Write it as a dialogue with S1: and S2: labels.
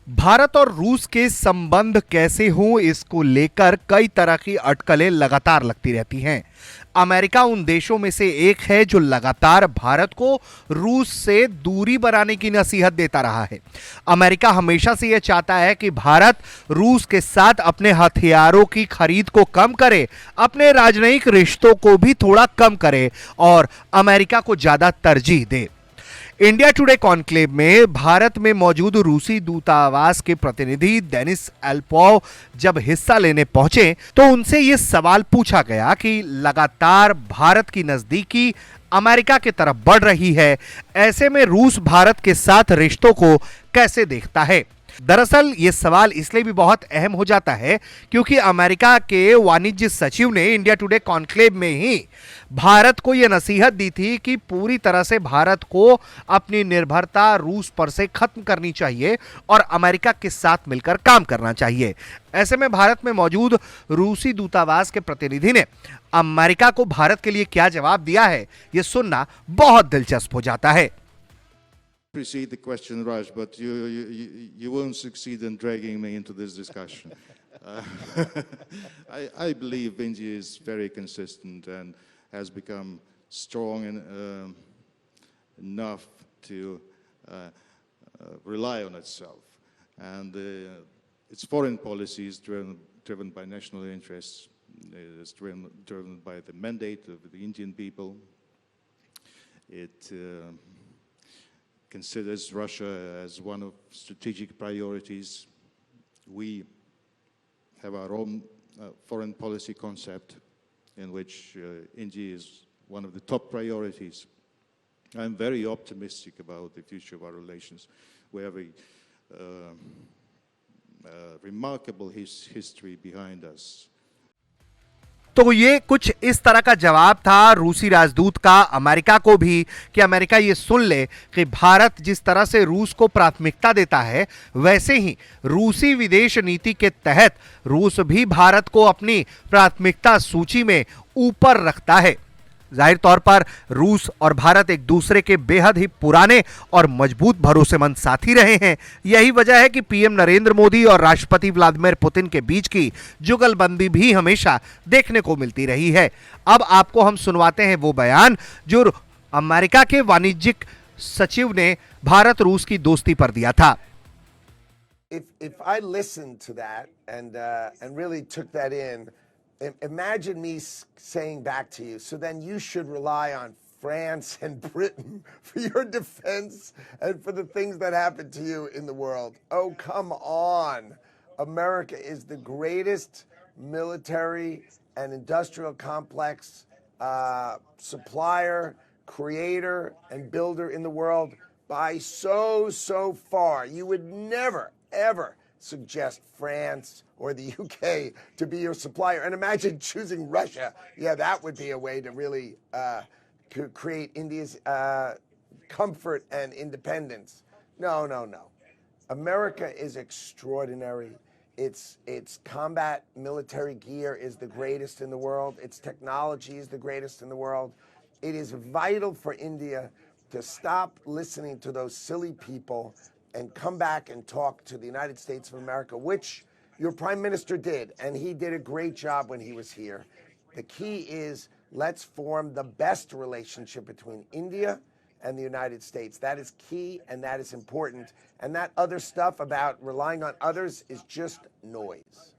S1: भारत और रूस के संबंध कैसे हों इसको लेकर कई तरह की अटकलें लगातार लगती रहती हैं। अमेरिका उन देशों में से एक है जो लगातार भारत को रूस से दूरी बनाने की नसीहत देता रहा है। अमेरिका हमेशा से यह चाहता है कि भारत रूस के साथ अपने हथियारों की खरीद को कम करे, अपने राजनयिक रिश्तों को भी थोड़ा कम करे और अमेरिका को ज्यादा तरजीह दे। इंडिया टुडे कॉन्क्लेव में भारत में मौजूद रूसी दूतावास के प्रतिनिधि डेनिस एल्पोव जब हिस्सा लेने पहुंचे तो उनसे यह सवाल पूछा गया कि लगातार भारत की नजदीकी अमेरिका की तरफ बढ़ रही है, ऐसे में रूस भारत के साथ रिश्तों को कैसे देखता है। दरअसल यह सवाल इसलिए भी बहुत अहम हो जाता है क्योंकि अमेरिका के वाणिज्य सचिव ने इंडिया टुडे कॉन्क्लेव में ही भारत को यह नसीहत दी थी कि पूरी तरह से भारत को अपनी निर्भरता रूस पर से खत्म करनी चाहिए और अमेरिका के साथ मिलकर काम करना चाहिए। ऐसे में भारत में मौजूद रूसी दूतावास के प्रतिनिधि ने अमेरिका को भारत के लिए क्या जवाब दिया है, यह सुनना बहुत दिलचस्प हो जाता है।
S2: Appreciate the question, Raj, but you won't succeed in dragging me into this discussion. I believe India is very consistent and has become strong and enough to rely on itself. And its foreign policy is driven by national interests. It's driven by the mandate of the Indian people. It considers Russia as one of strategic priorities. We have our own foreign policy concept in which India is one of the top priorities. I'm very optimistic about the future of our relations. We have a remarkable history behind us.
S1: तो ये कुछ इस तरह का जवाब था रूसी राजदूत का अमेरिका को भी कि अमेरिका ये सुन ले कि भारत जिस तरह से रूस को प्राथमिकता देता है वैसे ही रूसी विदेश नीति के तहत रूस भी भारत को अपनी प्राथमिकता सूची में ऊपर रखता है। जाहिर तौर पर रूस और भारत एक दूसरे के बेहद ही पुराने और मजबूत भरोसेमंद साथी रहे हैं। यही वजह है कि पीएम नरेंद्र मोदी और राष्ट्रपति व्लादिमीर पुतिन के बीच की जुगलबंदी भी हमेशा देखने को मिलती रही है। अब आपको हम सुनवाते हैं वो बयान जो अमेरिका के वाणिज्यिक सचिव ने भारत रूस की दोस्ती पर दिया था।
S3: If I listened to that and really took that in, imagine me saying back to you, so then you should rely on France and Britain for your defense and for the things that happen to you in the world. Oh, come on. America is the greatest military and industrial complex supplier, creator, and builder in the world by so far. You would never, ever suggest France or the UK to be your supplier. And imagine choosing Russia. Yeah, that would be a way to really create India's comfort and independence. No. America is extraordinary. Its combat military gear is the greatest in the world. Its technology is the greatest in the world. It is vital for India to stop listening to those silly people and come back and talk to the United States of America, which your Prime Minister did, and he did a great job when he was here. The key is let's form the best relationship between India and the United States. That is key and that is important. And that other stuff about relying on others is just noise.